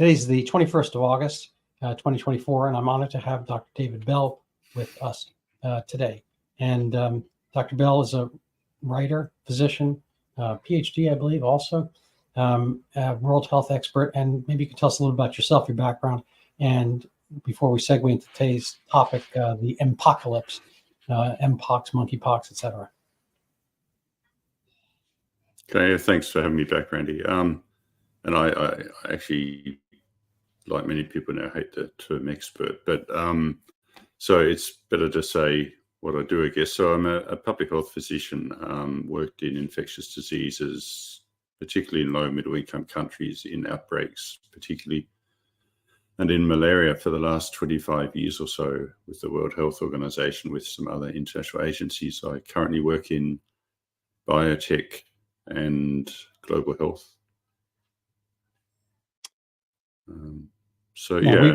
Today's the 21st of August, 2024, and I'm honored to have Dr. David Bell with us today. And Dr. Bell is a writer, physician, PhD, I believe, also, a world health expert. And maybe you could tell us a little about yourself, your background, and before we segue into today's topic, the Mpox-alypse, Mpox, monkeypox, etc. Okay, thanks for having me back, Randy. And I actually, like many people now, hate the term expert, but so it's better to say what I do, I guess. So I'm a public health physician, worked in infectious diseases, particularly in low middle income countries, in outbreaks particularly, and in malaria for the last 25 years or so with the World Health Organization, with some other international agencies. I currently work in biotech and global health. So yeah,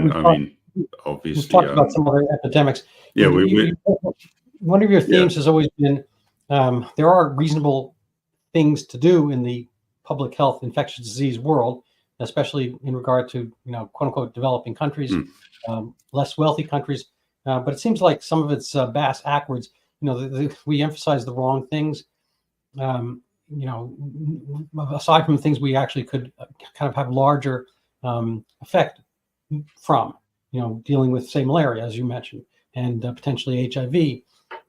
obviously we've talked about some other epidemics. Yeah, one of your themes has always been there are reasonable things to do in the public health infectious disease world, especially in regard to quote unquote developing countries, less wealthy countries. But it seems like some of it's bass backwards. We emphasize the wrong things. Aside from things we actually could kind of have larger effect from, dealing with, say, malaria, as you mentioned, and potentially HIV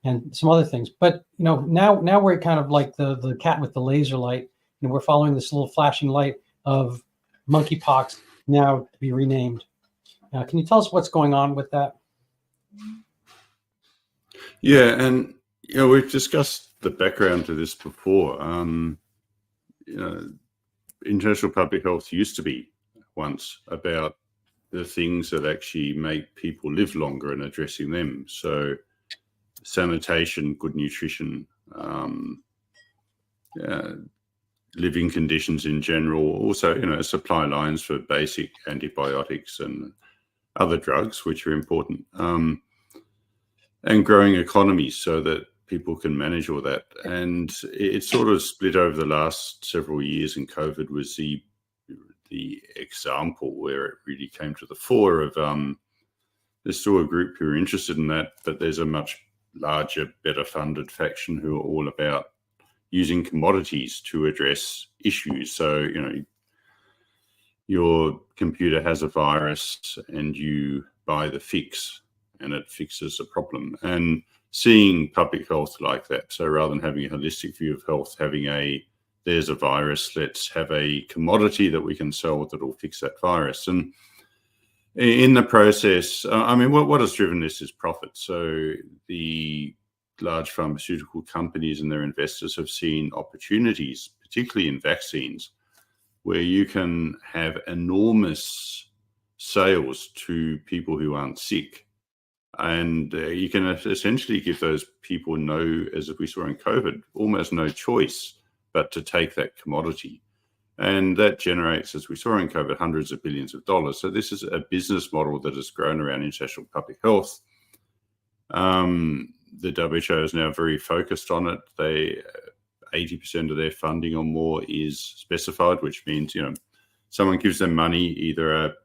and some other things. But, now we're kind of like the cat with the laser light, and we're following this little flashing light of monkeypox, now to be renamed. Can you tell us what's going on with that? Yeah, and, we've discussed the background to this before. International public health used to be once about the things that actually make people live longer and addressing them. So sanitation, good nutrition, living conditions in general, also, supply lines for basic antibiotics and other drugs, which are important, and growing economies so that people can manage all that. And it sort of split over the last several years, and COVID was the example where it really came to the fore of there's still a group who are interested in that, but there's a much larger, better funded faction who are all about using commodities to address issues. So, your computer has a virus and you buy the fix and it fixes a problem. And seeing public health like that, so rather than having a holistic view of health, there's a virus, let's have a commodity that we can sell that will fix that virus. And in the process, what has driven this is profit. So the large pharmaceutical companies and their investors have seen opportunities, particularly in vaccines, where you can have enormous sales to people who aren't sick. And you can essentially give those people as we saw in COVID, almost no choice but to take that commodity. And that generates, as we saw in COVID, hundreds of billions of dollars. So this is a business model that has grown around international public health. The WHO is now very focused on it. 80% of their funding or more is specified, which means, someone gives them money, either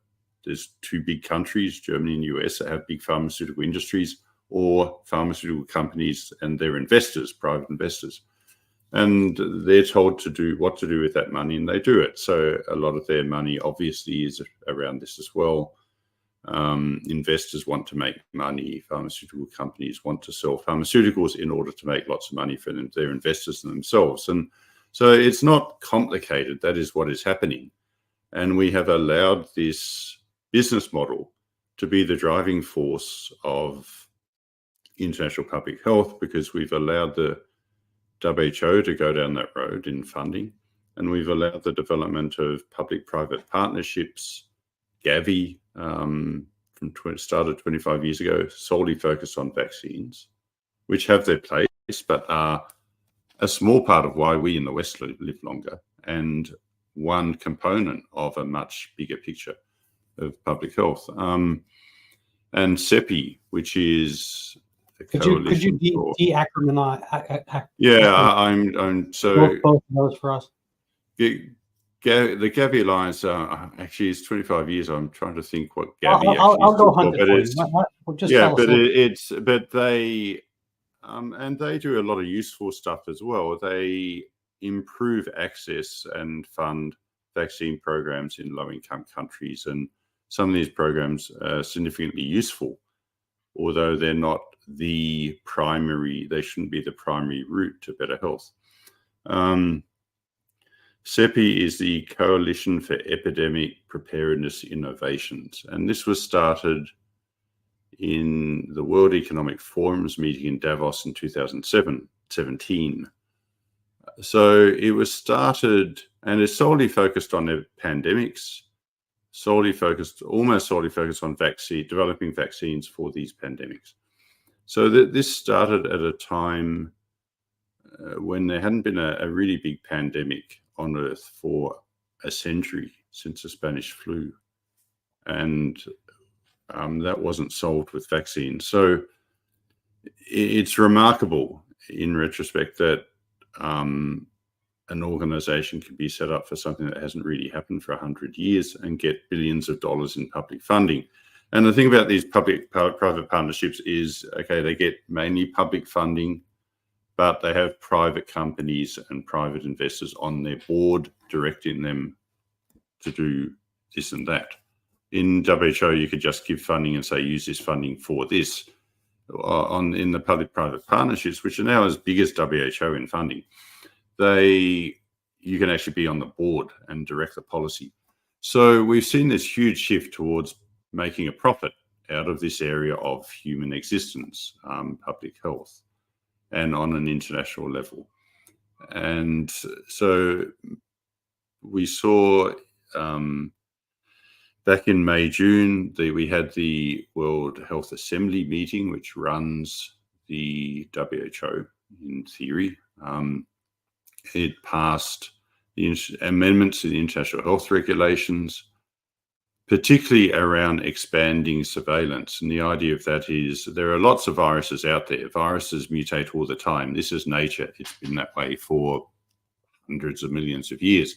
there's two big countries, Germany and US, that have big pharmaceutical industries, or pharmaceutical companies and their investors, private investors. And they're told what to do with that money, and they do it. So a lot of their money obviously is around this as well. Investors want to make money. Pharmaceutical companies want to sell pharmaceuticals in order to make lots of money for their investors and themselves. And so it's not complicated. That is what is happening. And we have allowed this business model to be the driving force of international public health, because we've allowed the WHO to go down that road in funding, and we've allowed the development of public-private partnerships. Gavi started 25 years ago, solely focused on vaccines, which have their place, but are a small part of why we in the West live longer, and one component of a much bigger picture of public health. And CEPI, which is Could you de-acronymize? Yeah, I'm so both of those for us. The Gavi Alliance actually is 25 years. I'm trying to think what Gavi actually I'll go stood hunt for, it for you. Just yeah, tell us. but but they and they do a lot of useful stuff as well. They improve access and fund vaccine programs in low-income countries, and some of these programs are significantly useful, although they're not the primary. They shouldn't be the primary route to better health. CEPI is the Coalition for Epidemic Preparedness Innovations, and this was started in the World Economic Forum's meeting in Davos in 2017. So it was started and is solely focused on pandemics, almost solely focused on developing vaccines for these pandemics. So this started at a time when there hadn't been a really big pandemic on Earth for a century, since the Spanish flu. And that wasn't solved with vaccines. So it's remarkable in retrospect that an organization can be set up for something that hasn't really happened for 100 years and get billions of dollars in public funding. And the thing about these public-private partnerships is, okay, they get mainly public funding, but they have private companies and private investors on their board directing them to do this and that. In WHO, you could just give funding and say, use this funding for this. In the public-private partnerships, which are now as big as WHO in funding, you can actually be on the board and direct the policy. So we've seen this huge shift towards making a profit out of this area of human existence, public health, and on an international level. And so we saw back in May, June, we had the World Health Assembly meeting, which runs the WHO in theory. It passed the amendments to the international health regulations, particularly around expanding surveillance. And the idea of that is there are lots of viruses out there. Viruses mutate all the time. This is nature. It's been that way for hundreds of millions of years.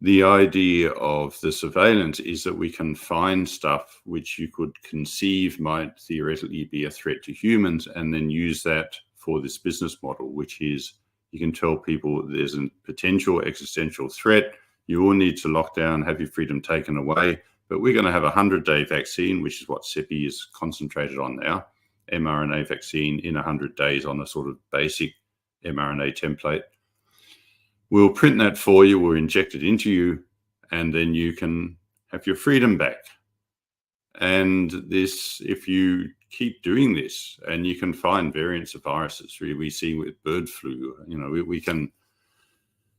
The idea of the surveillance is that we can find stuff which you could conceive might theoretically be a threat to humans, and then use that for this business model, which is you can tell people there's a potential existential threat. You all need to lock down, have your freedom taken away, but we're going to have a 100-day vaccine, which is what CEPI is concentrated on now, mRNA vaccine in 100 days on a sort of basic mRNA template. We'll print that for you, we'll inject it into you, and then you can have your freedom back. And this, if you keep doing this, and you can find variants of viruses, we see with bird flu, we can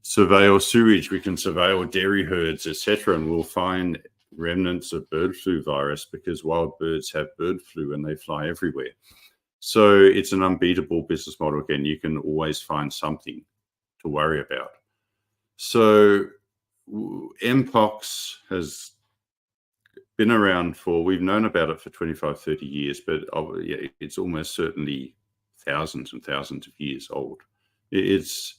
surveil sewage, we can surveil dairy herds, etc., and we'll find remnants of bird flu virus because wild birds have bird flu and they fly everywhere. So it's an unbeatable business model. Again, you can always find something to worry about. So Mpox has been around we've known about it for 25, 30 years, but it's almost certainly thousands and thousands of years old. Its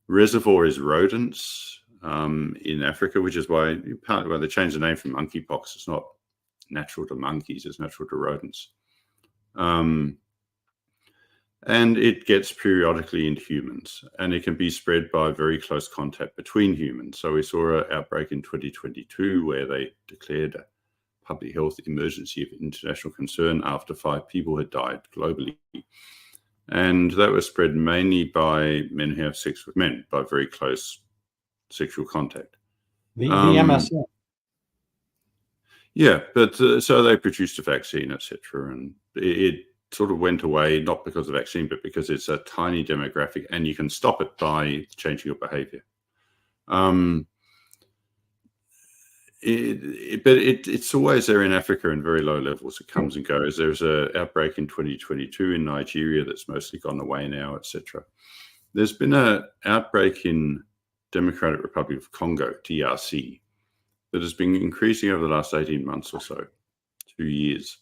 reservoir is rodents in Africa, which is partly why they changed the name from monkeypox. It's not natural to monkeys, it's natural to rodents. And it gets periodically into humans, and it can be spread by very close contact between humans. So we saw an outbreak in 2022 where they declared a public health emergency of international concern after 5 people had died globally. And that was spread mainly by men who have sex with men, by very close sexual contact. The MSM. Yeah, but so they produced a vaccine, etc., and it sort of went away, not because of the vaccine, but because it's a tiny demographic and you can stop it by changing your behavior. It's always there in Africa in very low levels. It comes and goes. There's an outbreak in 2022 in Nigeria that's mostly gone away now, etc. There's been an outbreak in Democratic Republic of Congo, DRC, that has been increasing over the last 18 months or so, 2 years.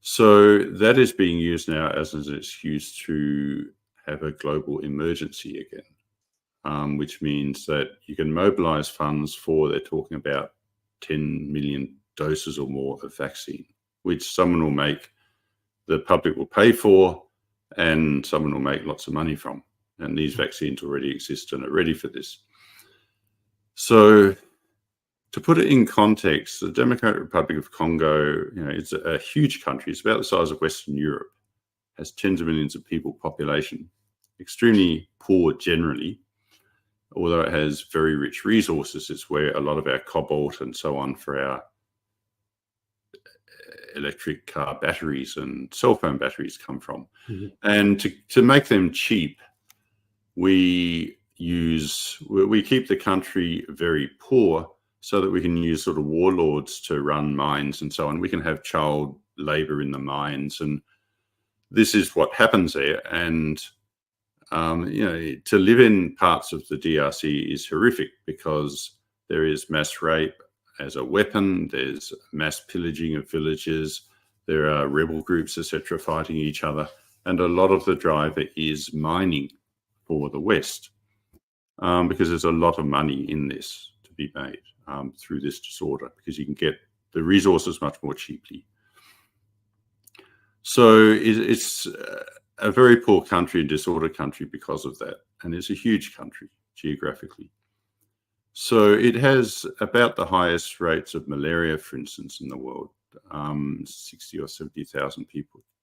So that is being used now as an excuse to have a global emergency again, which means that you can mobilize funds for, they're talking about 10 million doses or more of vaccine, which someone will make, the public will pay for, and someone will make lots of money from. And these vaccines already exist and are ready for this. So to put it in context, the Democratic Republic of Congo, it's a huge country. It's about the size of Western Europe, has tens of millions of people population, extremely poor generally, although it has very rich resources. It's where a lot of our cobalt and so on for our electric car batteries and cell phone batteries come from. Mm-hmm. And to make them cheap, we keep the country very poor so that we can use sort of warlords to run mines and so on. We can have child labor in the mines, and this is what happens there. And to live in parts of the DRC is horrific because there is mass rape as a weapon, there's mass pillaging of villages, there are rebel groups, etc., fighting each other, and a lot of the driver is mining for the West, because there's a lot of money in this to be made through this disorder, because you can get the resources much more cheaply. So it's a very poor country, disordered country because of that, and it's a huge country geographically. So it has about the highest rates of malaria, for instance, in the world. 60 or 70,000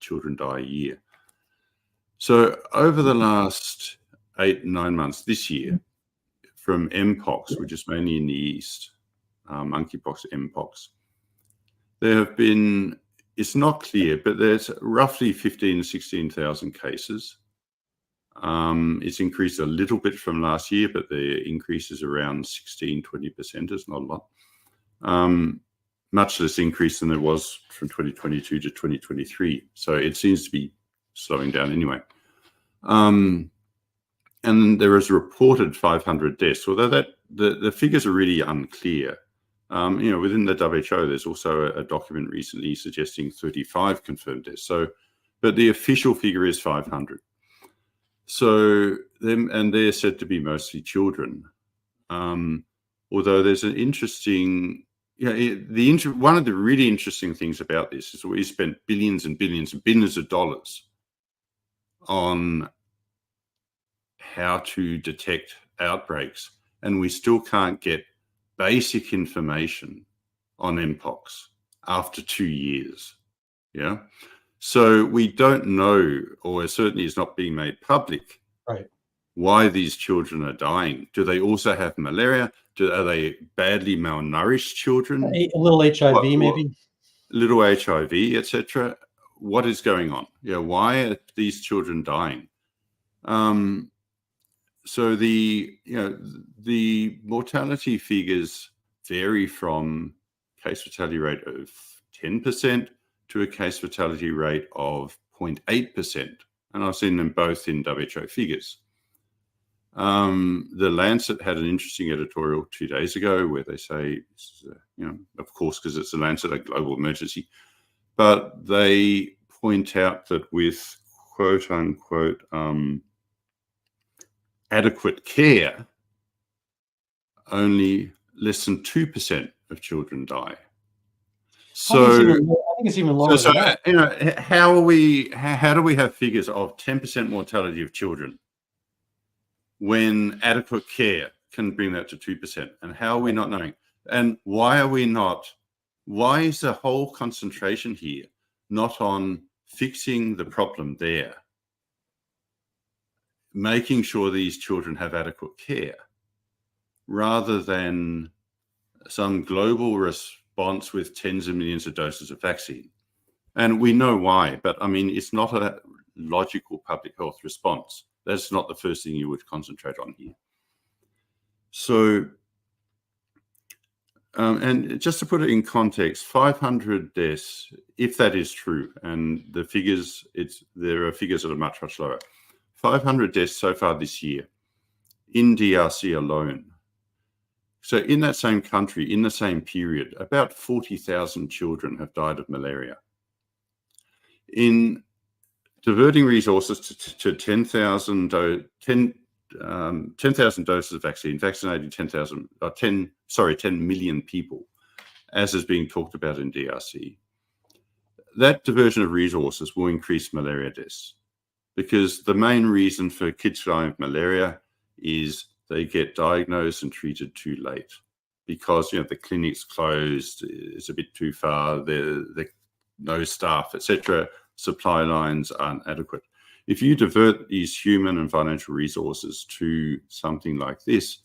children die a year. So over the last 8-9 months this year, from Mpox, which is mainly in the east, monkeypox, Mpox, there have been, it's not clear, but there's roughly 15,000 to 16,000 cases. It's increased a little bit from last year, but the increase is around 16-20%. It's not a lot. Much less increase than there was from 2022 to 2023. So it seems to be slowing down anyway. And there is reported 500 deaths, although the figures are really unclear. Within the WHO, there's also a document recently suggesting 35 confirmed deaths. But the official figure is 500. So they're said to be mostly children. Although there's an interesting, one of the really interesting things about this is we spent billions and billions and billions of dollars on how to detect outbreaks, and we still can't get basic information on Mpox after 2 years. Yeah. So we don't know, or certainly it's not being made public, right, why these children are dying. Do they also have malaria? Are they badly malnourished children? A little HIV, maybe? Little HIV, etc. What is going on? Why are these children dying? So the mortality figures vary from case fatality rate of 10% to a case fatality rate of 0.8%. And I've seen them both in WHO figures. The Lancet had an interesting editorial 2 days ago where they say, of course, because it's the Lancet, a global emergency, but they point out that with quote unquote adequate care, only less than 2% of children die. So I think it's even lower than that. How do we have figures of 10% mortality of children when adequate care can bring that to 2%? And how are we not knowing? And why is the whole concentration here not on fixing the problem there, making sure these children have adequate care, rather than some global response with tens of millions of doses of vaccine? And we know why, but I mean, it's not a logical public health response. That's not the first thing you would concentrate on here. So, and just to put it in context, 500 deaths, if that is true, and the figures, there are figures that are much, much lower. 500 deaths so far this year in DRC alone. So in that same country, in the same period, about 40,000 children have died of malaria. In diverting resources to 10,000 doses of vaccine, vaccinating 10 million people, as is being talked about in DRC. That diversion of resources will increase malaria deaths, because the main reason for kids dying of malaria is they get diagnosed and treated too late, because the clinic's closed, it's a bit too far, the no staff, etc. Supply lines aren't adequate. If you divert these human and financial resources to something like this,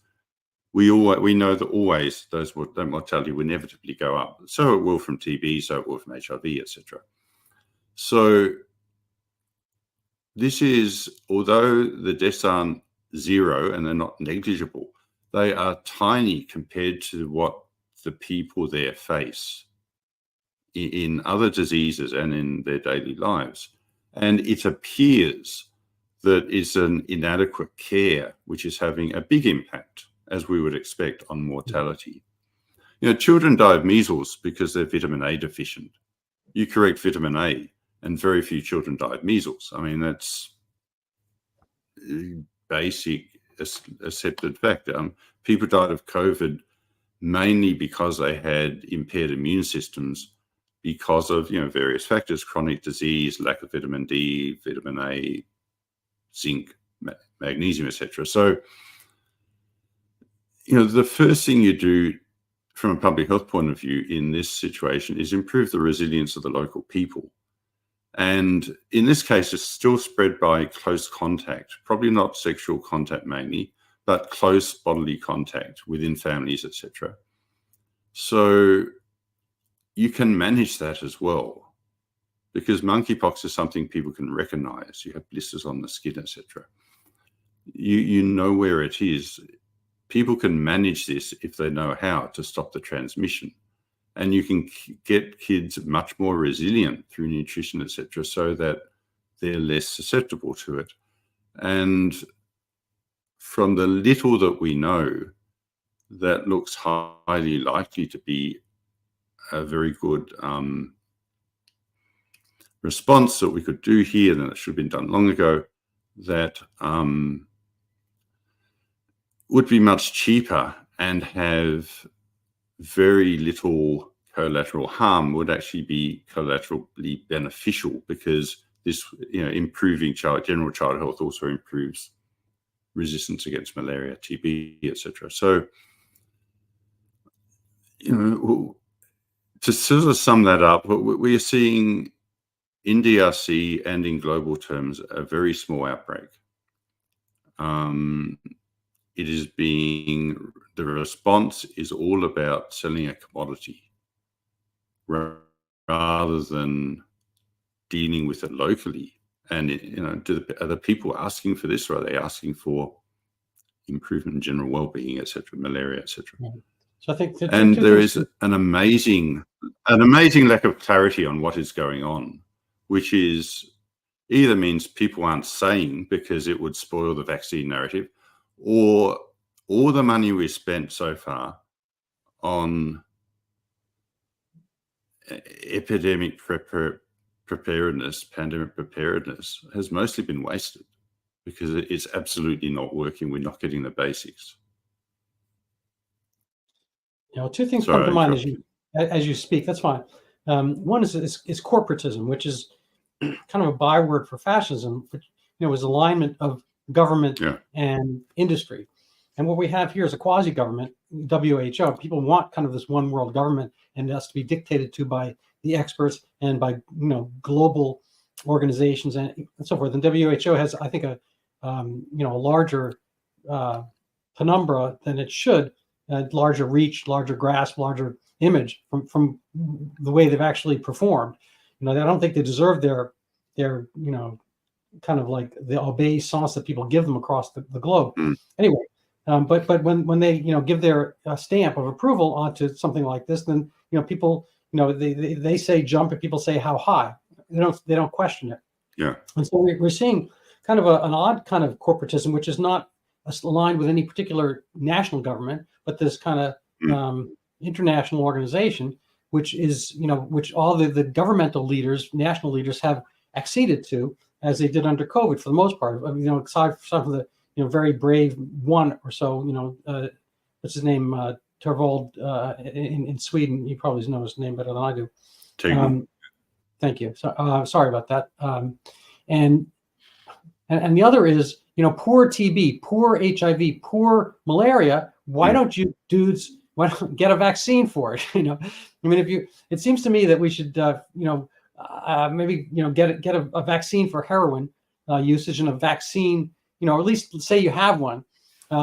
we know that always that mortality will inevitably go up. So it will from TB, so it will from HIV, etc. So this is, although the deaths aren't zero and they're not negligible, they are tiny compared to what the people there face in other diseases and in their daily lives. And it appears that it's an inadequate care which is having a big impact, as we would expect, on mortality. Children die of measles because they're vitamin A deficient. You correct vitamin A, and very few children die of measles. I mean, that's basic accepted fact. People died of COVID mainly because they had impaired immune systems because of various factors: chronic disease, lack of vitamin D, vitamin A, zinc, magnesium, etc. So, the first thing you do from a public health point of view in this situation is improve the resilience of the local people. And in this case, it's still spread by close contact, probably not sexual contact mainly, but close bodily contact within families, etc. So you can manage that as well, because monkeypox is something people can recognize. You have blisters on the skin, etc. You know where it is. People can manage this if they know how to stop the transmission. And you can get kids much more resilient through nutrition, etc., so that they're less susceptible to it. And from the little that we know, that looks highly likely to be a very good response that we could do here, and it should have been done long ago, that would be much cheaper and have very little collateral harm, would actually be collaterally beneficial, because this, improving general child health also improves resistance against malaria, TB, etc. So, to sort of sum that up, we are seeing in DRC and in global terms a very small outbreak. The response is all about selling a commodity rather than dealing with it locally. And are the people asking for this, or are they asking for improvement in general well-being, etc., malaria, etc.? So I think there is an amazing lack of clarity on what is going on, which is either means people aren't saying because it would spoil the vaccine narrative, or all the money we've spent so far on epidemic preparedness, pandemic preparedness, has mostly been wasted because it's absolutely not working. We're not getting the basics. Two things come to mind as you speak. That's fine. One is corporatism, which is kind of a byword for fascism, which is alignment of government and industry. And what we have here is a quasi-government, WHO. People want kind of this one world government, and it has to be dictated to by the experts and by global organizations and so forth. And WHO has, I think, a larger penumbra than it should, larger reach, larger grasp, larger image from the way they've actually performed. I don't think they deserve their kind of like the obeisance that people give them across the globe. Anyway. But when they give their stamp of approval onto something like this, then people they say jump and people say how high. They don't question it. Yeah. And so we're seeing kind of an odd kind of corporatism, which is not aligned with any particular national government, but this kind of international organization, which is which all the governmental leaders, national leaders, have acceded to, as they did under COVID for the most part. I mean, aside from some of the very brave one or so, what's his name, Torvald in Sweden. You probably know his name better than I do. Thank you. So sorry about that. And the other is, poor TB, poor HIV, poor malaria. Why don't you dudes get a vaccine for it? I mean, it seems to me that we should, maybe get a vaccine for heroin usage, and a vaccine, or at least say you have one,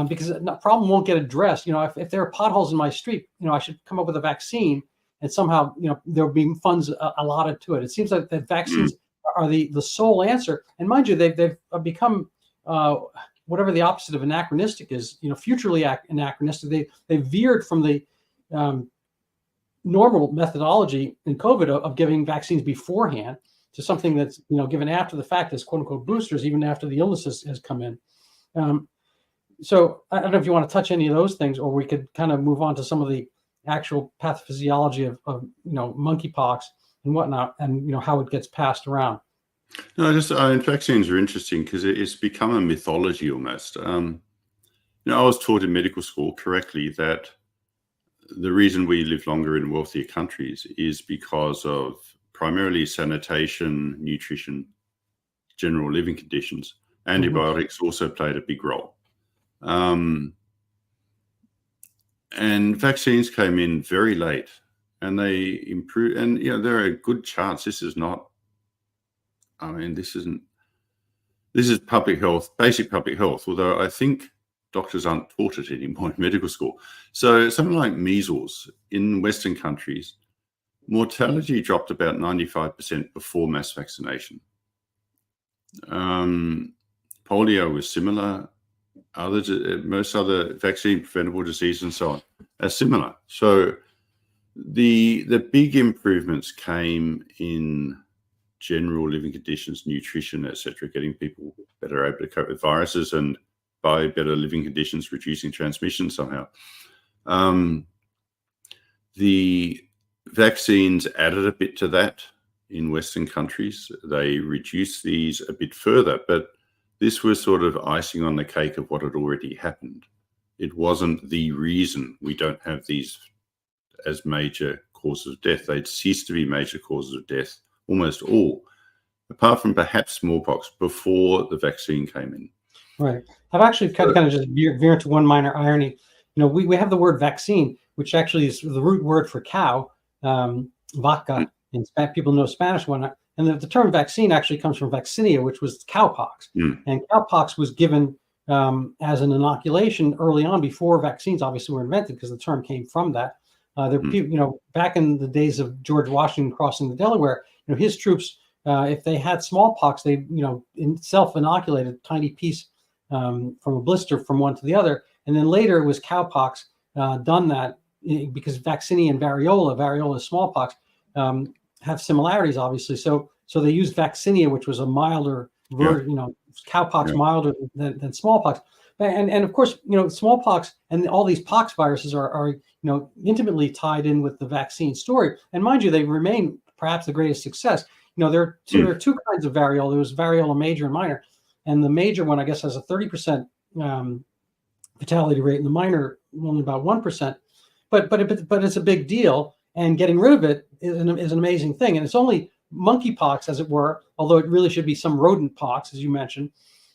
because the problem won't get addressed. If there are potholes in my street, I should come up with a vaccine, and somehow there'll be funds allotted to it. It seems like that vaccines are the sole answer. And mind you, they've become whatever the opposite of anachronistic is, futurely anachronistic. They veered from the normal methodology in COVID of giving vaccines beforehand to something that's given after the fact as quote unquote boosters, even after the illness has come in. So I don't know if you want to touch any of those things, or we could kind of move on to some of the actual pathophysiology of monkeypox and whatnot, and how it gets passed around. No, vaccines are interesting because it's become a mythology almost. I was taught in medical school correctly that the reason we live longer in wealthier countries is because of primarily sanitation, nutrition, general living conditions. Antibiotics also played a big role. And vaccines came in very late, and they improved. And there are a good chance this is not. I mean, this is public health, basic public health. Although I think doctors aren't taught it anymore in medical school. So something like measles in Western countries, mortality dropped about 95% before mass vaccination. Polio was similar. Most other vaccine preventable diseases and so on are similar. So the big improvements came in general living conditions, nutrition, etc., getting people better able to cope with viruses, and by better living conditions, reducing transmission somehow. The vaccines added a bit to that in Western countries. They reduced these a bit further, but this was sort of icing on the cake of what had already happened. It wasn't the reason we don't have these as major causes of death. They'd ceased to be major causes of death, almost all, apart from perhaps smallpox, before the vaccine came in. Right. I've actually kind of just veer into one minor irony. We have the word vaccine, which actually is the root word for cow, vaca. In people know Spanish one. And the term vaccine actually comes from vaccinia, which was cowpox. And cowpox was given as an inoculation early on, before vaccines obviously were invented, because the term came from that. Back in the days of George Washington crossing the Delaware, his troops, if they had smallpox, they self-inoculated a tiny piece from a blister from one to the other. And then later it was cowpox done that, because vaccinia and variola is smallpox, have similarities, obviously. So they used vaccinia, which was a milder version, cowpox milder than smallpox. And of course, smallpox and all these pox viruses are intimately tied in with the vaccine story. And mind you, they remain perhaps the greatest success. There are two kinds of variola. There was variola major and minor, and the major one, I guess, has a 30% fatality rate, and the minor only about 1%. But it's a big deal, and getting rid of it is an amazing thing. And it's only monkeypox, as it were, although it really should be some rodent pox, as you mentioned,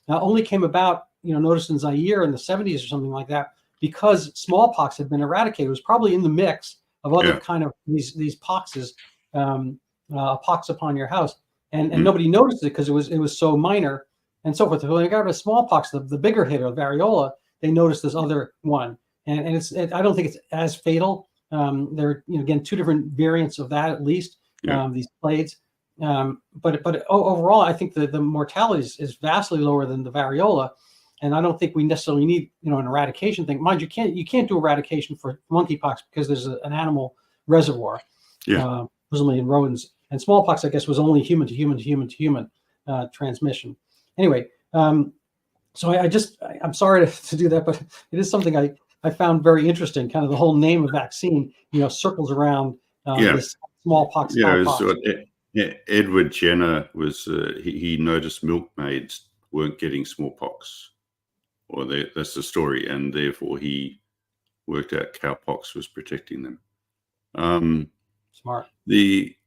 only came about, noticed in Zaire in the 70s or something like that, because smallpox had been eradicated. It was probably in the mix of other kind of these poxes, a pox upon your house, and nobody noticed it because it was so minor and so forth. When they got rid of smallpox, the bigger hitter, variola, they noticed this other one, and I don't think it's as fatal. There are again two different variants of that, at least these clades. But overall, I think the mortality is vastly lower than the variola, and I don't think we necessarily need an eradication thing. Mind you, you can't do eradication for monkeypox because there's an animal reservoir, presumably in rodents, and smallpox, I guess, was only human to human to human to human transmission. Anyway, so I'm sorry to do that, but it is something I found very interesting. Kind of the whole name of vaccine, circles around this smallpox. Yeah, Edward Jenner was he noticed milkmaids weren't getting smallpox, or that's the story, and therefore he worked out cowpox was protecting them. Smart. It's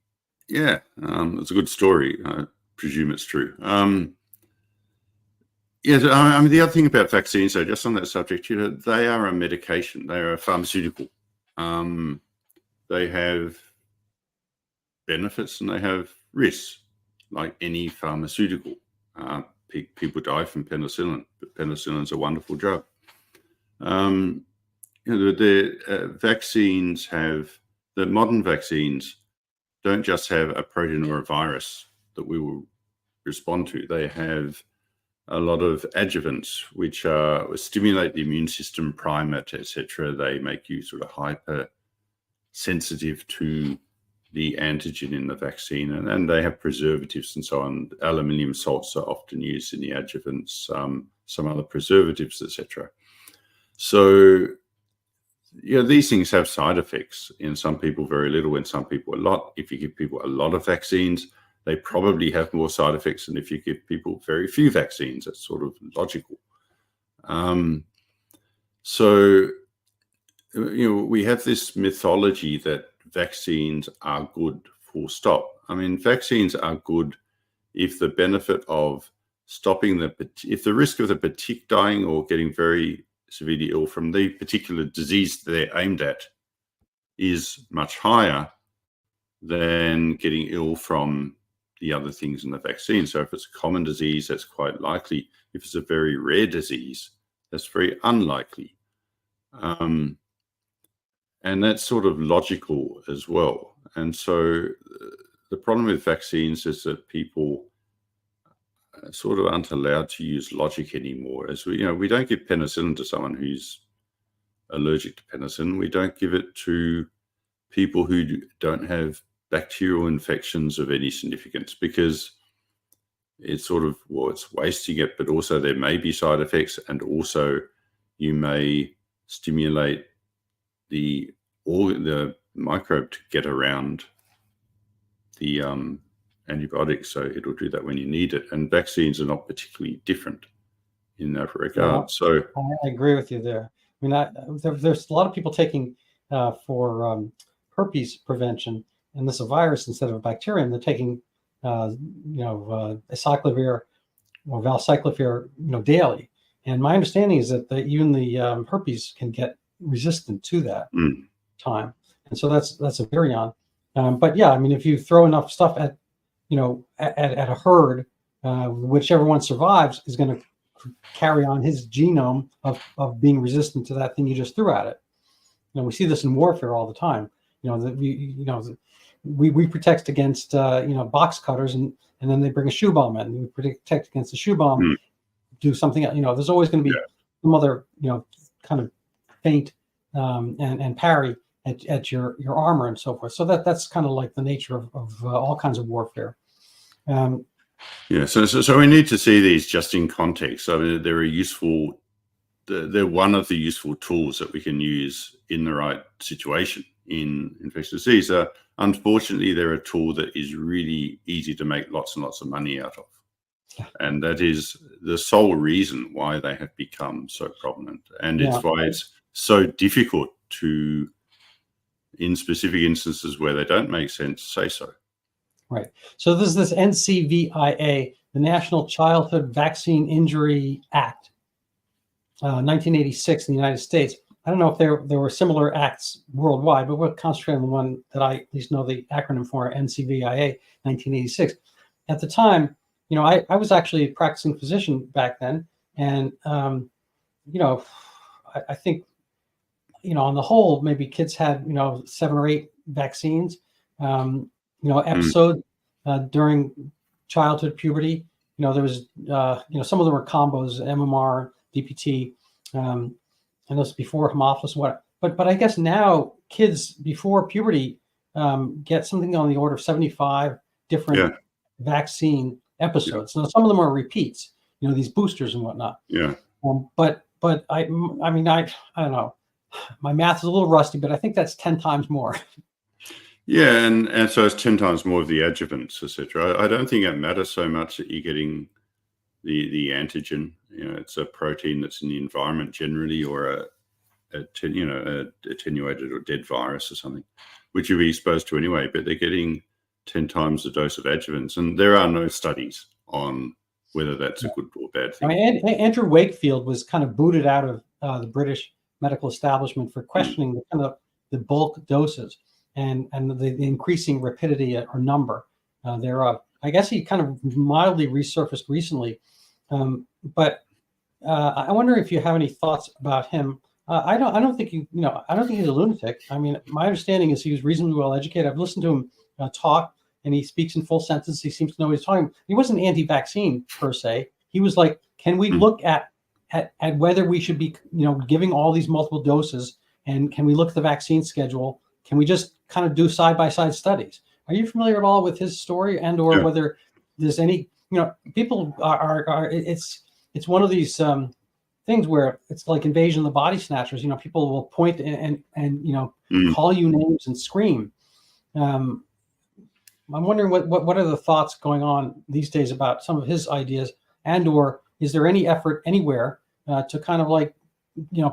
a good story. I presume it's true. I mean, the other thing about vaccines, so just on that subject, they are a medication. They are a pharmaceutical. They have benefits and they have risks, like any pharmaceutical. People die from penicillin, but penicillin's a wonderful drug. The modern vaccines don't just have a protein or a virus that we will respond to. They have a lot of adjuvants which stimulate the immune system, prime it, etc. They make you sort of hypersensitive to the antigen in the vaccine, and they have preservatives and so on. Aluminium salts are often used in the adjuvants, some other preservatives, etc. So, these things have side effects. In some people, very little. In some people, a lot. If you give people a lot of vaccines, they probably have more side effects than if you give people very few vaccines. That's sort of logical. We have this mythology that vaccines are good, full stop. I mean, vaccines are good if the benefit of stopping if the risk of the dying or getting very severely ill from the particular disease they're aimed at is much higher than getting ill from the other things in the vaccine. So if it's a common disease, that's quite likely. If it's a very rare disease, that's very unlikely. And that's sort of logical as well. And so the problem with vaccines is that people sort of aren't allowed to use logic anymore. As we don't give penicillin to someone who's allergic to penicillin. We don't give it to people who don't have bacterial infections of any significance, because it's sort of, it's wasting it, but also there may be side effects, and also you may stimulate the microbe to get around the antibiotics, so it'll do that when you need it. And vaccines are not particularly different in that regard. Yeah, so I agree with you there. I mean, there's a lot of people taking for herpes prevention, and this is a virus instead of a bacterium. They're taking acyclovir or valcyclovir daily. And my understanding is that even the herpes can get resistant to that time, and so that's a virion. But yeah, I mean, if you throw enough stuff at a herd, whichever one survives is going to carry on his genome of being resistant to that thing you just threw at it. We see this in warfare all the time. We protect against box cutters, and then they bring a shoe bomb in. We protect against the shoe bomb. Do something else. There's always going to be some other kind of feint and parry at your armor and so forth. So that's kind of like the nature of all kinds of warfare. So we need to see these just in context. I mean, they're useful. They're one of the useful tools that we can use in the right situation in infectious disease. Unfortunately, they're a tool that is really easy to make lots and lots of money out of. And that is the sole reason why they have become so prominent. And it's why it's so difficult to, in specific instances where they don't make sense, say so. Right. So there's this NCVIA, the National Childhood Vaccine Injury Act, 1986 in the United States. I don't know if there were similar acts worldwide, but we'll concentrate on the one that I at least know the acronym for, NCVIA, 1986. At the time, I was actually a practicing physician back then, and I think on the whole, maybe kids had 7 or 8 vaccines. Episode during childhood puberty. There was some of them were combos, MMR, DPT, and those before Haemophilus. But I guess now kids before puberty get something on the order of 75 different vaccine episodes. Now some of them are repeats, these boosters and whatnot. But I mean, I don't know. My math is a little rusty, but I think that's 10 times more. Yeah, and so it's 10 times more of the adjuvants, etc. I don't think it matters so much that you're getting the antigen. It's a protein that's in the environment generally, or a attenuated or dead virus or something, which you'll be exposed to anyway. But they're getting 10 times the dose of adjuvants, and there are no studies on whether that's a good or bad thing. I mean, Andrew Wakefield was kind of booted out of the British medical establishment for questioning the kind of the bulk doses and the increasing rapidity or number thereof. I guess he kind of mildly resurfaced recently, but I wonder if you have any thoughts about him. I don't think I don't think he's a lunatic. I mean, my understanding is he was reasonably well educated. I've listened to him talk, and he speaks in full sentences. He seems to know what he's talking. He wasn't anti-vaccine per se. He was like, can we look at whether we should be giving all these multiple doses, and can we look at the vaccine schedule? Can we just kind of do side-by-side studies? Are you familiar at all with his story, and or whether there's any people are it's one of these things where it's like Invasion of the Body Snatchers. People will point and call you names and scream. I'm wondering what are the thoughts going on these days about some of his ideas, and or is there any effort anywhere to kind of like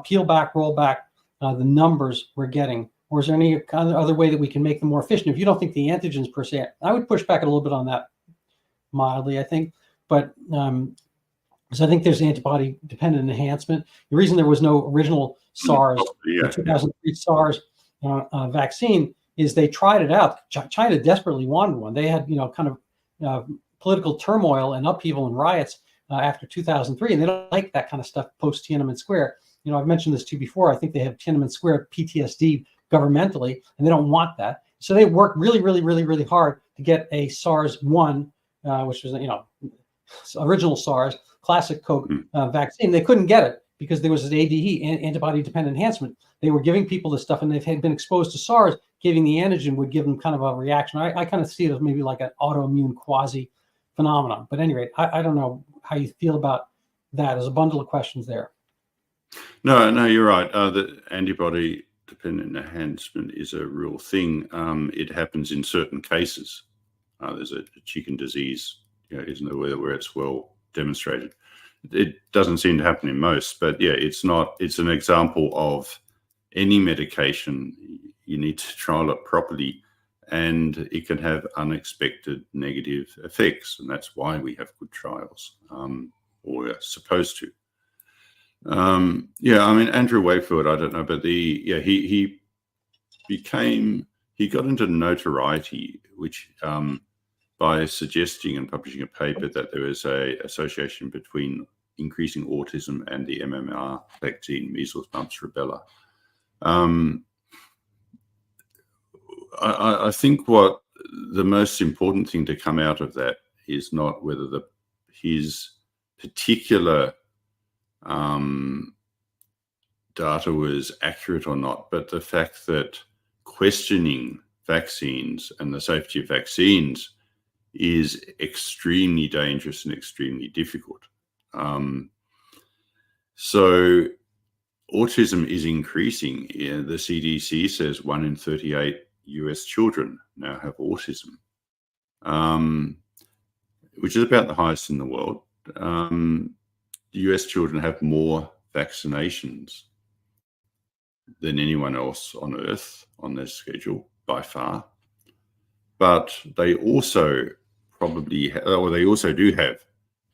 peel back, roll back the numbers we're getting, or is there any kind of other way that we can make them more efficient? If you don't think the antigens per se, I would push back a little bit on that mildly, I think, but because I think there's antibody-dependent enhancement. The reason there was no original SARS, 2003 SARS vaccine, is they tried it out. China desperately wanted one. They had, kind of political turmoil and upheaval and riots after 2003, and they don't like that kind of stuff post Tiananmen Square. I've mentioned this to you before. I think they have Tiananmen Square PTSD governmentally, and they don't want that. So they worked really, really, really, really hard to get a SARS-1, which was, original SARS, classic Coke vaccine. They couldn't get it because there was an ADE, antibody-dependent enhancement. They were giving people this stuff, and they've been exposed to SARS. Giving the antigen would give them kind of a reaction. I kind of see it as maybe like an autoimmune quasi phenomenon. But at any rate, I don't know how you feel about that. There's a bundle of questions there. No, you're right. The antibody-dependent enhancement is a real thing. It happens in certain cases. There's a chicken disease, isn't there, where it's well demonstrated. It doesn't seem to happen in most, but it's an example of any medication. You need to trial it properly, and it can have unexpected negative effects, and that's why we have good trials, or we're supposed to. I mean, Andrew Wakefield, I don't know, but he got into notoriety, which by suggesting and publishing a paper that there was a association between increasing autism and the MMR vaccine, measles, mumps, rubella. I think what the most important thing to come out of that is not whether his particular data was accurate or not, but the fact that questioning vaccines and the safety of vaccines is extremely dangerous and extremely difficult. So autism is increasing. The CDC says 1 in 38 US children now have autism, which is about the highest in the world. US children have more vaccinations than anyone else on Earth on their schedule by far. But they also they also do have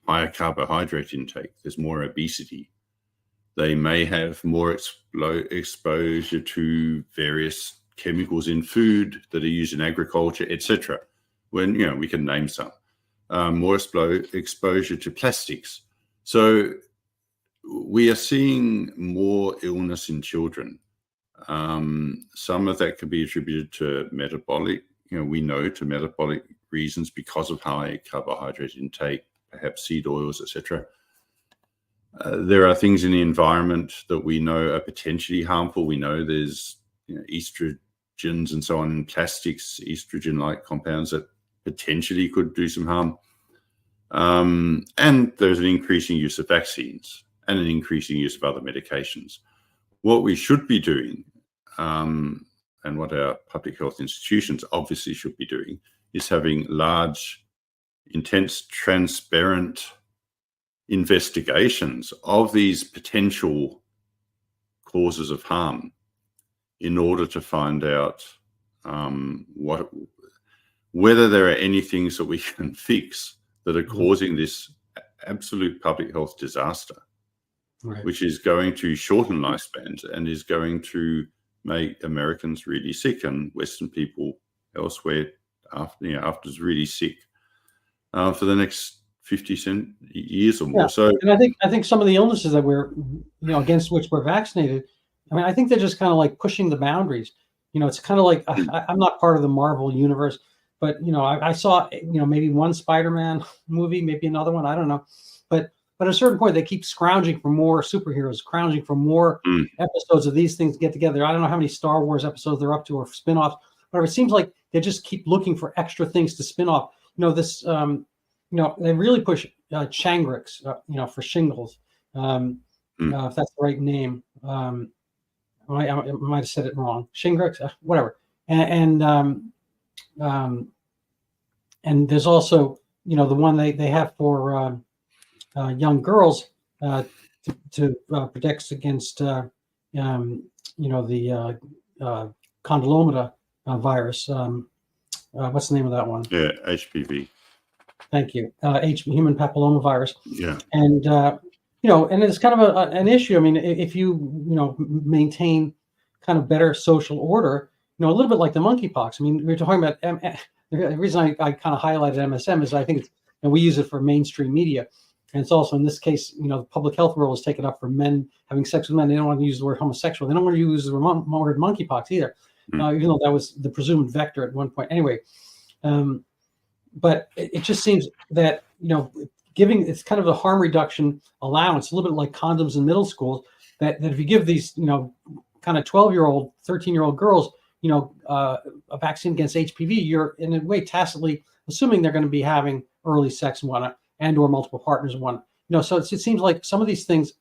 higher carbohydrate intake. There's more obesity. They may have more exposure to various chemicals in food that are used in agriculture, etc. When we can name some. More exposure to plastics. So we are seeing more illness in children. Some of that could be attributed to metabolic, we know, to metabolic reasons because of high carbohydrate intake, perhaps seed oils, etc. There are things in the environment that we know are potentially harmful. We know there's estrogens and so on in plastics, estrogen-like compounds that potentially could do some harm. And there's an increasing use of vaccines and an increasing use of other medications. What we should be doing, and what our public health institutions obviously should be doing is having large, intense, transparent investigations of these potential causes of harm in order to find out whether there are any things that we can fix that are causing this absolute public health disaster, Right. which is going to shorten lifespans and is going to make Americans really sick and Western people elsewhere afterwards really sick for the next 50 years or more. Yeah. So, And I think some of the illnesses that we're, against which we're vaccinated, I mean, I think they're just kind of like pushing the boundaries. It's kind of like I'm not part of the Marvel universe, but I saw maybe one Spider-Man movie, maybe another one, I don't know, but at a certain point they keep scrounging for more superheroes, scrounging for more episodes of these things to get together. I don't know how many Star Wars episodes they're up to or spin-offs, but it seems like they just keep looking for extra things to spin off. This they really push Shangrix, for shingles, if that's the right name. I might have said it wrong. Shingrix, whatever. And there's also, the one they have for young girls to protect against, the condylomata virus. What's the name of that one? yeah, HPV. Thank you. Human papillomavirus. Yeah. And and it's kind of an issue. I mean, if you maintain kind of better social order, a little bit like the monkeypox. I mean, we're talking about the reason I kind of highlighted MSM is I think it's, and we use it for mainstream media, and it's also in this case, the public health world has taken up for men having sex with men. They don't want to use the word homosexual. They don't want to use the word monkeypox either, even though that was the presumed vector at one point. Anyway, but it just seems that giving, it's kind of a harm reduction allowance, a little bit like condoms in middle schools, that if you give these, kind of 12-year-old, 13-year-old girls, a vaccine against HPV, you're in a way tacitly assuming they're going to be having early sex and or multiple partners and whatnot. So it seems like some of these things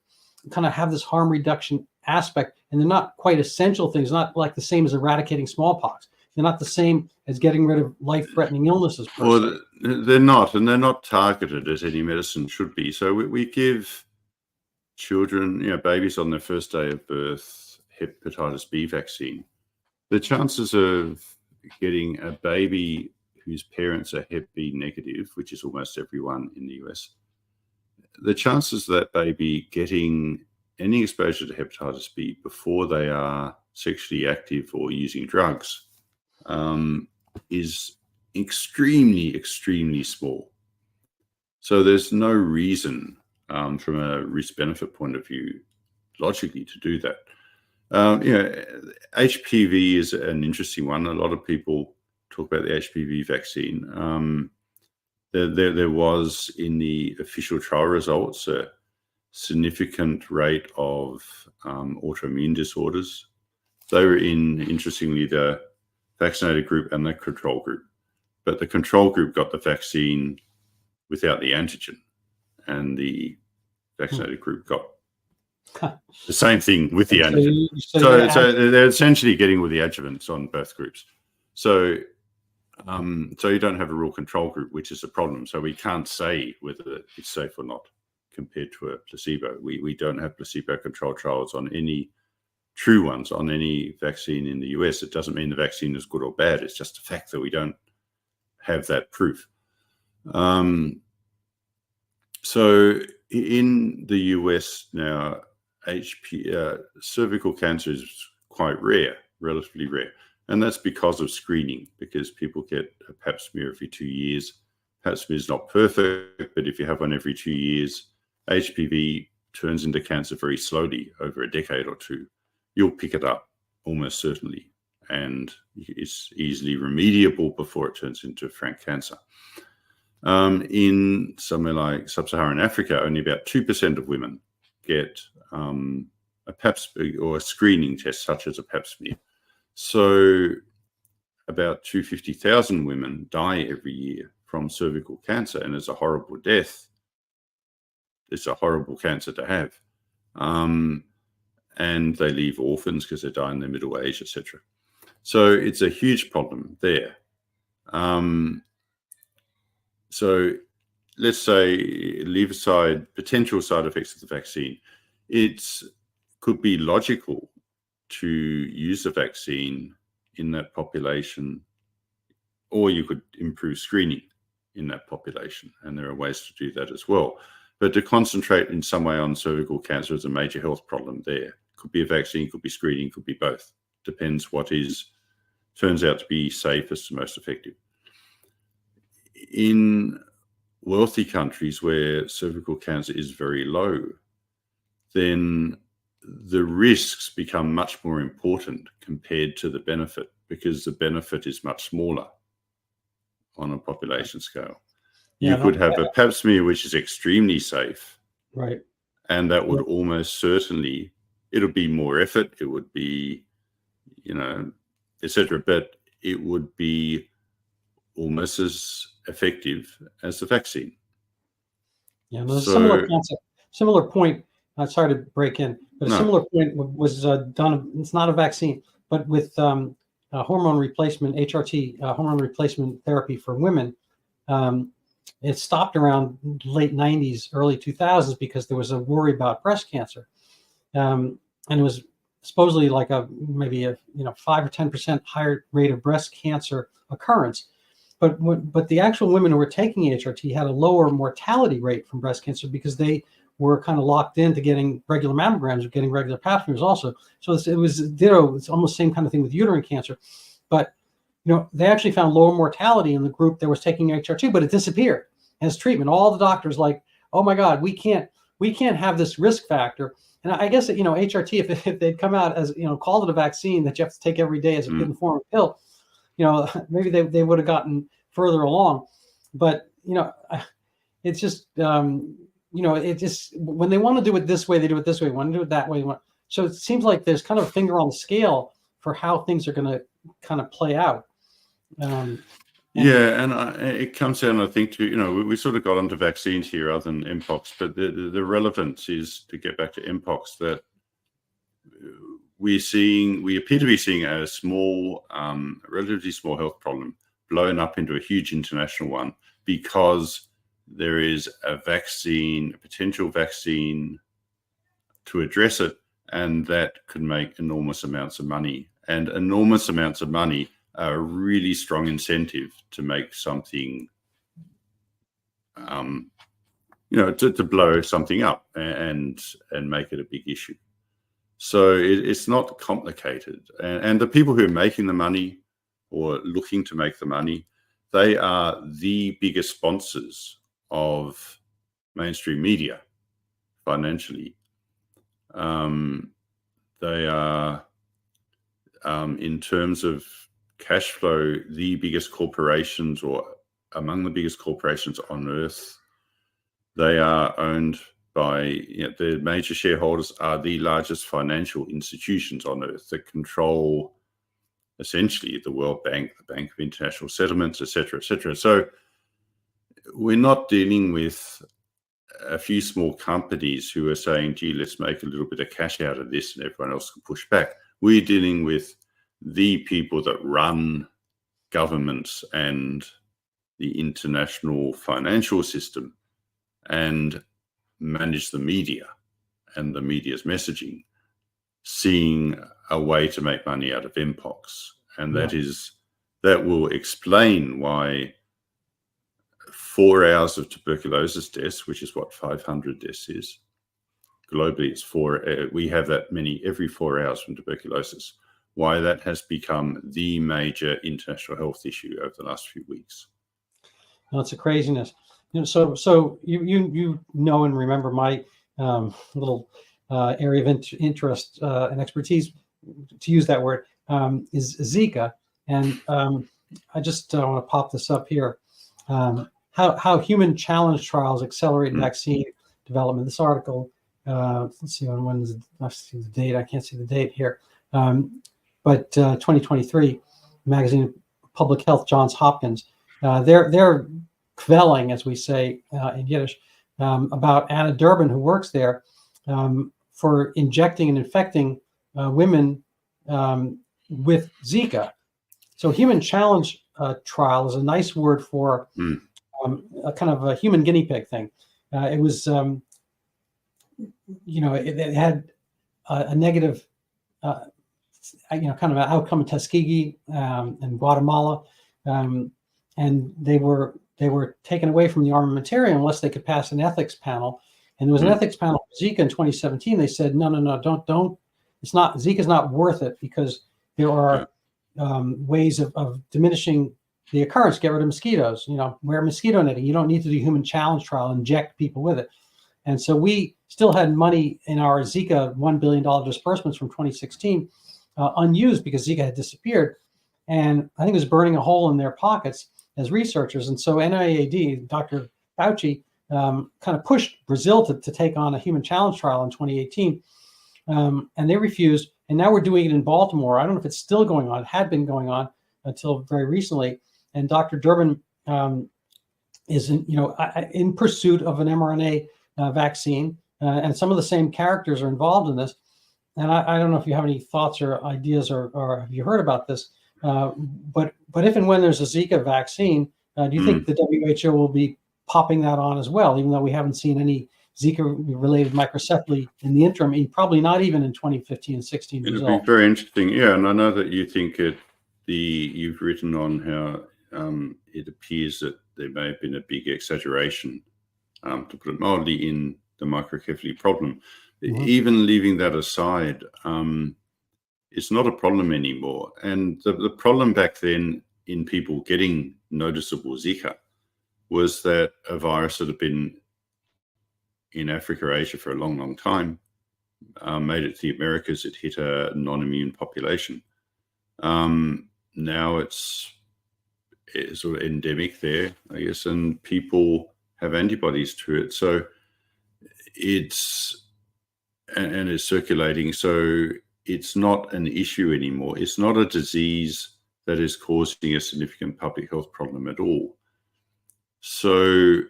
kind of have this harm reduction aspect, and they're not quite essential things, not like the same as eradicating smallpox. They're not the same as getting rid of life-threatening illnesses. Well, they're not, and they're not targeted as any medicine should be. So we give children, babies on their first day of birth, hepatitis B vaccine. The chances of getting a baby whose parents are Hep B negative, which is almost everyone in the US, the chances of that baby getting any exposure to hepatitis B before they are sexually active or using drugs is extremely, extremely small. So there's no reason from a risk-benefit point of view, logically, to do that. HPV is an interesting one. A lot of people talk about the HPV vaccine. There was in the official trial results a significant rate of autoimmune disorders. They were interestingly, the vaccinated group and the control group. But the control group got the vaccine without the antigen, and the vaccinated group got the same thing with the antigen. So they're essentially getting with the adjuvants on both groups. So you don't have a real control group, which is a problem. So we can't say whether it's safe or not compared to a placebo. We don't have placebo-controlled trials on any true ones on any vaccine in the US. It doesn't mean the vaccine is good or bad. It's just a fact that we don't have that proof. So in the US now, cervical cancer is quite rare, relatively rare. And that's because of screening, because people get a pap smear every 2 years. Pap smear is not perfect, but if you have one every 2 years, HPV turns into cancer very slowly over a decade or two. You'll pick it up almost certainly, and it's easily remediable before it turns into frank cancer. In somewhere like sub-Saharan Africa, only about 2% of women get a pap smear or a screening test such as a pap smear. So about 250,000 women die every year from cervical cancer, and it's a horrible death. It's a horrible cancer to have. And they leave orphans because they die in their middle age, etc. So it's a huge problem there. So let's say, leave aside potential side effects of the vaccine. It could be logical to use the vaccine in that population, or you could improve screening in that population. And there are ways to do that as well. But to concentrate in some way on cervical cancer is a major health problem there. Could be a vaccine, could be screening, could be both. Depends what turns out to be safest and most effective. In wealthy countries where cervical cancer is very low, then the risks become much more important compared to the benefit, because the benefit is much smaller on a population scale. You could have a pap smear which is extremely safe, right? And that would almost certainly, it'll be more effort, it would be, etc., but it would be almost as effective as the vaccine. Yeah, there's a similar concept, similar point. Sorry to break in, but a similar point was done. It's not a vaccine, but with hormone replacement, HRT, hormone replacement therapy for women. It stopped around late 90s, early 2000s because there was a worry about breast cancer, and it was supposedly like maybe a 5 or 10% higher rate of breast cancer occurrence. But the actual women who were taking HRT had a lower mortality rate from breast cancer because they were kind of locked into getting regular mammograms or getting regular pap smears also. So it was ditto. It's almost the same kind of thing with uterine cancer. But they actually found lower mortality in the group that was taking HRT, but it disappeared as treatment. All the doctors like, oh my God, we can't have this risk factor. And I guess that, HRT, if they'd come out as, called it a vaccine that you have to take every day as a hidden form of pill, maybe they would have gotten further along. But, it's just, it just, when they want to do it this way, they do it this way. Want to do it that way. So it seems like there's kind of a finger on the scale for how things are going to kind of play out. And it comes down, I think, to, we sort of got onto vaccines here rather than Mpox, but the relevance is, to get back to Mpox, that we appear to be seeing a small, relatively small health problem blown up into a huge international one because there is a potential vaccine to address it, and that could make enormous amounts of money. And enormous amounts of money are a really strong incentive to make something, to blow something up and make it a big issue. So it's not complicated. And the people who are making the money or looking to make the money, they are the biggest sponsors of mainstream media financially. They are, in terms of cash flow, the biggest corporations, or among the biggest corporations on earth. They are owned by, the major shareholders are the largest financial institutions on earth that control essentially the World Bank, the Bank of International Settlements, etc., etc. So we're not dealing with a few small companies who are saying, gee, let's make a little bit of cash out of this and everyone else can push back. We're dealing with the people that run governments and the international financial system and manage the media and the media's messaging, seeing a way to make money out of Mpox. And that will explain why 4 hours of tuberculosis deaths, which is what 500 deaths is. Globally, it's 4. We have that many every 4 hours from tuberculosis. Why that has become the major international health issue over the last few weeks. No, it's a craziness. So you know and remember my little area of interest and expertise, to use that word, is Zika. And I just want to pop this up here. How human challenge trials accelerate vaccine development. This article, let's see when is it? I see the date. I can't see the date here. But 2023 magazine Public Health, Johns Hopkins. They're kvelling, as we say in Yiddish, about Anna Durbin, who works there, for injecting and infecting women with Zika. So human challenge trial is a nice word for a kind of a human guinea pig thing. It was, it had a negative, kind of an outcome in Tuskegee and Guatemala, and they were taken away from the armamentarium unless they could pass an ethics panel. And there was an ethics panel for Zika in 2017. They said, no, don't. It's not, Zika's not worth it because there are ways of diminishing the occurrence. Get rid of mosquitoes. Wear mosquito netting. You don't need to do human challenge trial, inject people with it. And so we still had money in our Zika $1 billion disbursements from 2016 unused because Zika had disappeared. And I think it was burning a hole in their pockets as researchers. And so NIAID, Dr. Fauci, kind of pushed Brazil to take on a human challenge trial in 2018. And they refused. And now we're doing it in Baltimore. I don't know if it's still going on. It had been going on until very recently. And Dr. Durbin is in pursuit of an mRNA vaccine. And some of the same characters are involved in this. And I don't know if you have any thoughts or ideas or have you heard about this. But if and when there's a Zika vaccine, do you think the WHO will be popping that on as well, even though we haven't seen any Zika-related microcephaly in the interim, probably not even in 2015 and 16 It'll results. be very interesting. Yeah, and I know that you think you've written on how it appears that there may have been a big exaggeration, to put it mildly, in the microcephaly problem. Even leaving that aside, it's not a problem anymore. And the problem back then in people getting noticeable Zika was that a virus that had been in Africa or Asia for a long, long time made it to the Americas. It hit a non-immune population. Now it's sort of endemic there, I guess, and people have antibodies to it. So it's circulating. So it's not an issue anymore. It's not a disease that is causing a significant public health problem at all. So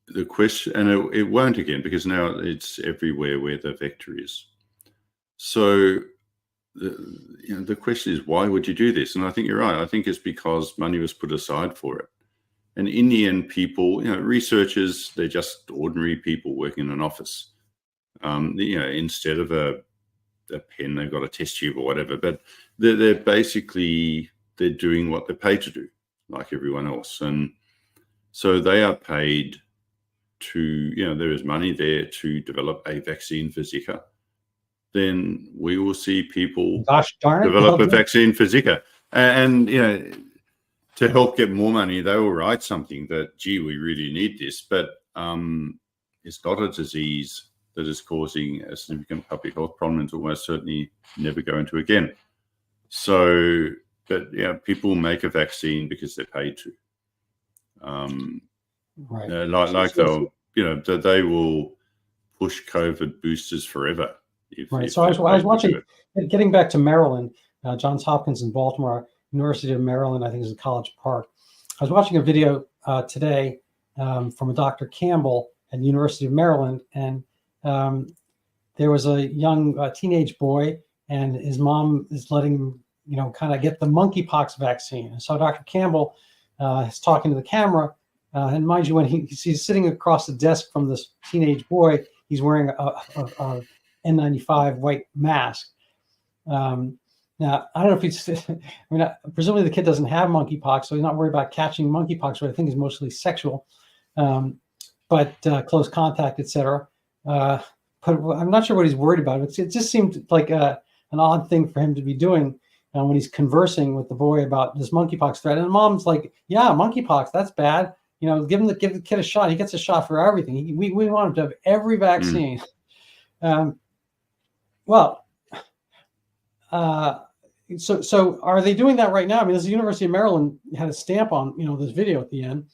the question, and it won't again, because now it's everywhere where the vector is. So the question is, why would you do this? And I think you're right. I think it's because money was put aside for it. And in the end, people, researchers, they're just ordinary people working in an office. Instead of a pen, they've got a test tube or whatever. But they're basically, they're doing what they're paid to do, like everyone else. And so they are paid to, there is money there to develop a vaccine for Zika. Then we will see people develop a vaccine for Zika. And to help get more money, they will write something that, gee, we really need this. But it's not a disease that is causing a significant public health problem and almost certainly never go into again. So, but people make a vaccine because they're paid to. Right. They will push COVID boosters forerever. So I was watching, getting back to Maryland, Johns Hopkins in Baltimore, University of Maryland, I think is in College Park. I was watching a video today from a Dr. Campbell at the University of Maryland, and there was a young teenage boy, and his mom is letting him, kind of get the monkeypox vaccine. And so Dr. Campbell is talking to the camera, and mind you, when he's sitting across the desk from this teenage boy, he's wearing a N95 white mask. Now, I don't know if he's, presumably the kid doesn't have monkeypox, so he's not worried about catching monkeypox, which I think is mostly sexual, but close contact, etc. But I'm not sure what he's worried about. It just seemed like an odd thing for him to be doing when he's conversing with the boy about this monkeypox threat. And the mom's like, yeah, monkeypox, that's bad. Give the kid a shot. He gets a shot for everything. We want him to have every vaccine. So are they doing that right now? I mean, the University of Maryland had a stamp on, this video at the end,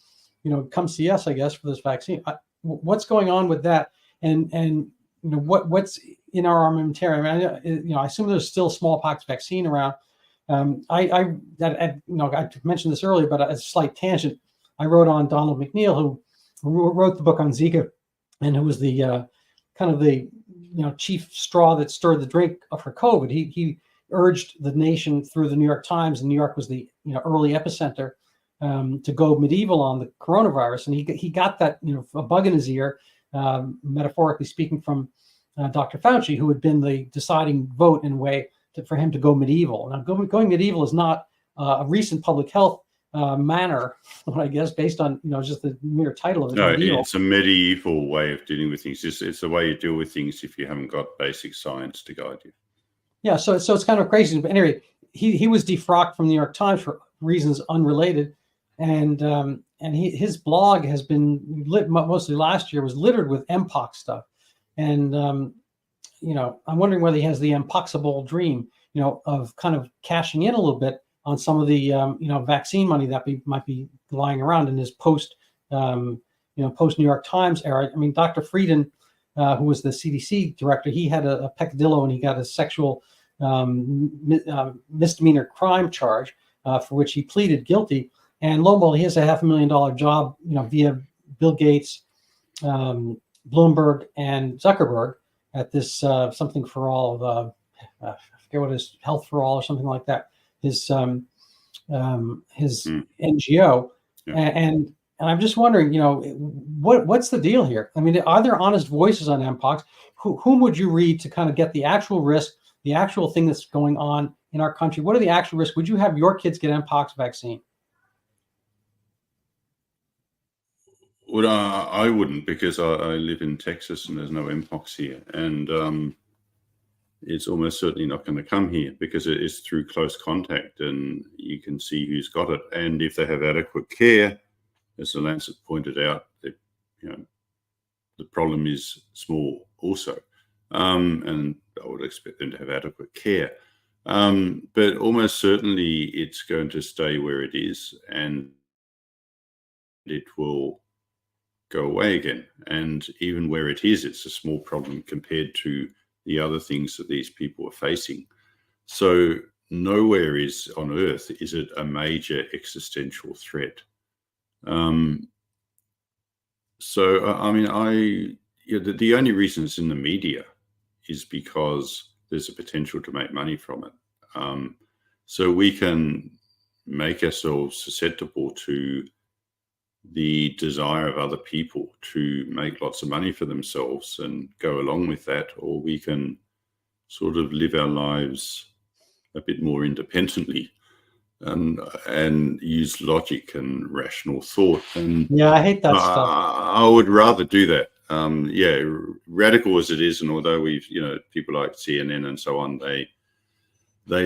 come see us, I guess, for this vaccine. What's going on with that? And what's in our armamentarium? I assume there's still smallpox vaccine around. I mentioned this earlier, but as a slight tangent, I wrote on Donald McNeil, who wrote the book on Zika, and who was the kind of the chief straw that stirred the drink for COVID. He urged the nation through the New York Times, and New York was the early epicenter, to go medieval on the coronavirus, and he got that a bug in his ear, metaphorically speaking, from Dr. Fauci, who had been the deciding vote in a way for him to go medieval. Now, going medieval is not a recent public health manner, I guess, based on just the mere title of it. No, medieval. it's a medieval way of dealing with things. It's the way you deal with things if you haven't got basic science to guide you. Yeah, so it's kind of crazy. But anyway, he was defrocked from the New York Times for reasons unrelated, and his blog has been mostly last year was littered with Mpox stuff, and I'm wondering whether he has the Mpoxable dream, of kind of cashing in a little bit on some of the vaccine money that might be lying around in his post New York Times era. I mean, Dr. Frieden, who was the CDC director, he had a peccadillo and he got a sexual misdemeanor crime charge for which he pleaded guilty. And lo and behold, he has a $500,000 job, via Bill Gates, Bloomberg, and Zuckerberg at this something for all. I forget what it is, Health for All or something like that. His NGO, Yeah. and I'm just wondering, what's the deal here? I mean, are there honest voices on Mpox? Whom would you read to kind of get the actual risk, the actual thing that's going on in our country? What are the actual risks? Would you have your kids get Mpox vaccine? Well, I wouldn't, because I live in Texas and there's no Mpox here, and it's almost certainly not going to come here because it is through close contact, and you can see who's got it. And if they have adequate care, as the Lancet pointed out, that the problem is small also, and I would expect them to have adequate care. But almost certainly, it's going to stay where it is, and it will go away again. And even where it is, it's a small problem compared to the other things that these people are facing. So nowhere on earth is it a major existential threat. So I mean, the only reason it's in the media is because there's a potential to make money from it. So we can make ourselves susceptible to the desire of other people to make lots of money for themselves and go along with that, or we can sort of live our lives a bit more independently and use logic and rational thought. And yeah, I hate that stuff. I would rather do that. Radical as it is, and although we've, people like CNN and so on, they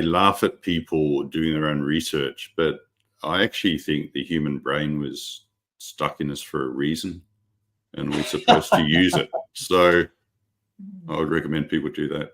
laugh at people doing their own research, but I actually think the human brain was stuck in us for a reason, and we're supposed to use it. So I would recommend people do that.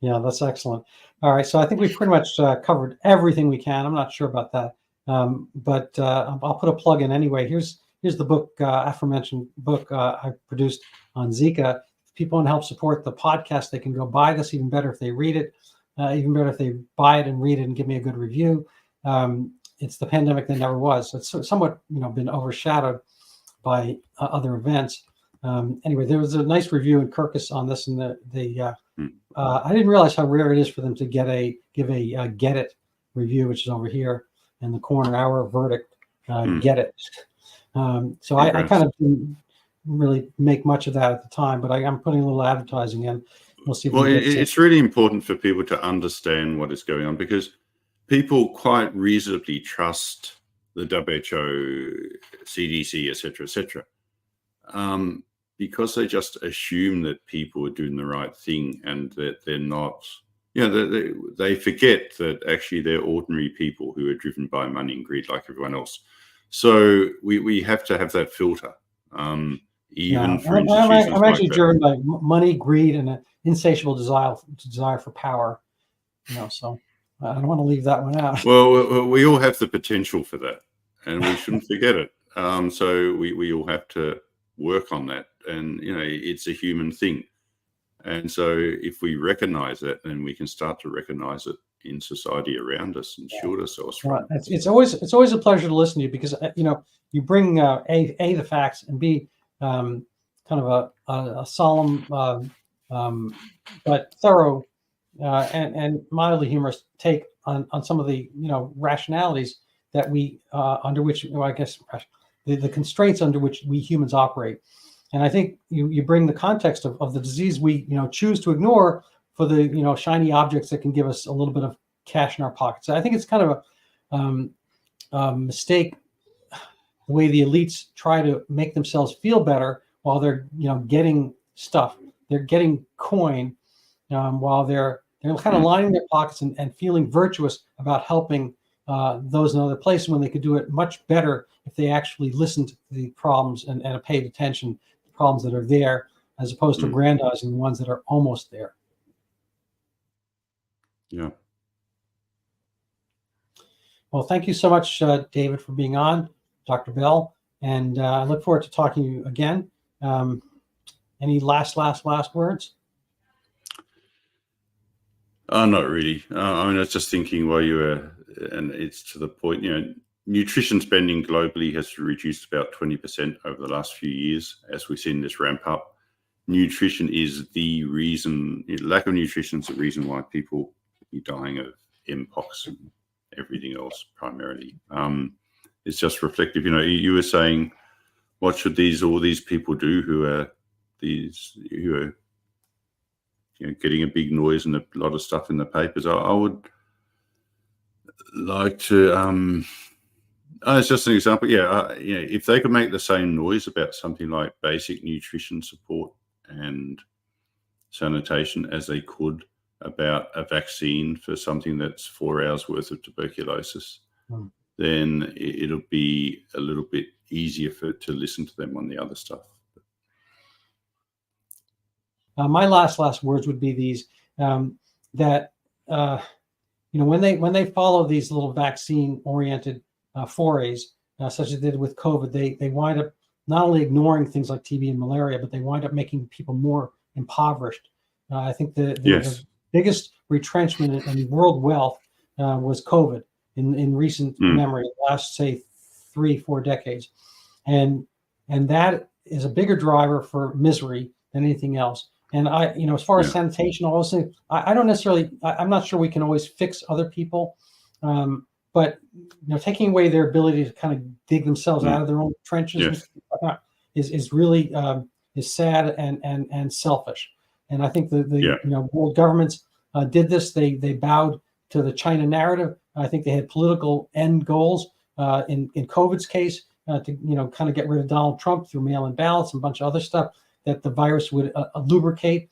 Yeah, that's excellent. All right, so I think we've pretty much covered everything we can. I'm not sure about that, but I'll put a plug in anyway. Here's the book, aforementioned book I produced on Zika. If people want to help support the podcast, they can go buy this. Even better if they read it. Even better if they buy it and read it and give me a good review. It's the pandemic that never was. It's somewhat, been overshadowed by other events. Anyway, there was a nice review in Kirkus on this, and I didn't realize how rare it is for them to give a Get It review, which is over here in the corner. Our verdict, Get It. So I kind of didn't really make much of that at the time, but I'm putting a little advertising in. We'll see. It's really important for people to understand what is going on, because people quite reasonably trust the WHO, CDC, etc., because they just assume that people are doing the right thing and that they're not, they forget that actually they're ordinary people who are driven by money and greed like everyone else. So we have to have that filter, even for institutions I'm actually like driven by money, greed, and an insatiable desire for power. So I don't want to leave that one out. Well, we all have the potential for that, and we shouldn't forget it. So we all have to work on that, and it's a human thing. And so if we recognize that, then we can start to recognize it in society around us and shield ourselves from it. It's always a pleasure to listen to you, because you bring a the facts, and b kind of a solemn but thorough and mildly humorous take on some of the rationalities that we under which, well, I guess the constraints under which we humans operate. And I think you bring the context of the disease we choose to ignore for the shiny objects that can give us a little bit of cash in our pockets. I think it's kind of a mistake the way the elites try to make themselves feel better while they're getting stuff. They're getting coin while they're kind of lining their pockets and feeling virtuous about helping those in other places, when they could do it much better if they actually listened to the problems and paid attention to the problems that are there, as opposed to aggrandizing the ones that are almost there. Yeah. Well, thank you so much, David, for being on, Dr. Bell, and I look forward to talking to you again. Any last words? Not really. I mean, I was just thinking while you were, and it's to the point, nutrition spending globally has reduced about 20% over the last few years as we've seen this ramp up. Nutrition is the reason, lack of nutrition is the reason why people are dying of Mpox and everything else primarily. It's just reflective. You were saying, what should all these people do who are getting a big noise and a lot of stuff in the papers? I would like to. It's just an example. If they could make the same noise about something like basic nutrition support and sanitation as they could about a vaccine for something that's 4 hours worth of tuberculosis, then it'll be a little bit easier to listen to them on the other stuff. My last words would be these: that when they follow these little vaccine-oriented forays, such as they did with COVID, they wind up not only ignoring things like TB and malaria, but they wind up making people more impoverished. I think the biggest retrenchment in world wealth was COVID in recent memory, the last, say, 3-4 decades, and that is a bigger driver for misery than anything else. And as far as sanitation, all those things, I don't necessarily, I'm not sure we can always fix other people, but taking away their ability to kind of dig themselves out of their own trenches is really is sad and selfish. And I think the world governments did this. They bowed to the China narrative. I think they had political end goals in COVID's case to kind of get rid of Donald Trump through mail-in ballots and a bunch of other stuff that the virus would lubricate.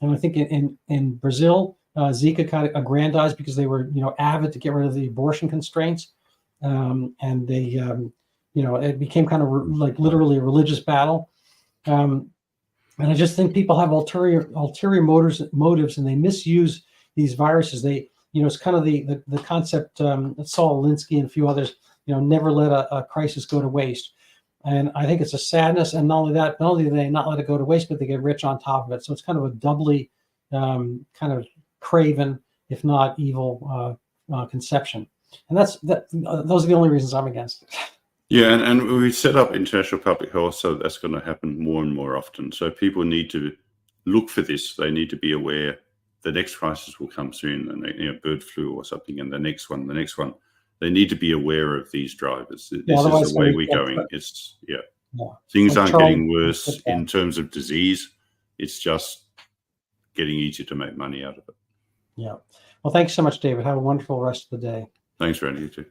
And I think in Brazil, Zika kind of aggrandized because they were avid to get rid of the abortion constraints, and they it became kind of like literally a religious battle. And I just think people have ulterior motives, and they misuse these viruses. It's kind of the concept that Saul Alinsky and a few others, never let a crisis go to waste. And I think it's a sadness. And not only do they not let it go to waste, but they get rich on top of it. So it's kind of a doubly kind of craven, if not evil, conception. And those are the only reasons I'm against it. Yeah, and we set up international public health, so that's going to happen more and more often. So people need to look for this. They need to be aware the next crisis will come soon, and bird flu or something, and the next one. They need to be aware of these drivers. This is the way we're going. Things aren't getting worse in terms of disease. It's just getting easier to make money out of it. Yeah. Well, thanks so much, David. Have a wonderful rest of the day. Thanks, Randy. You too.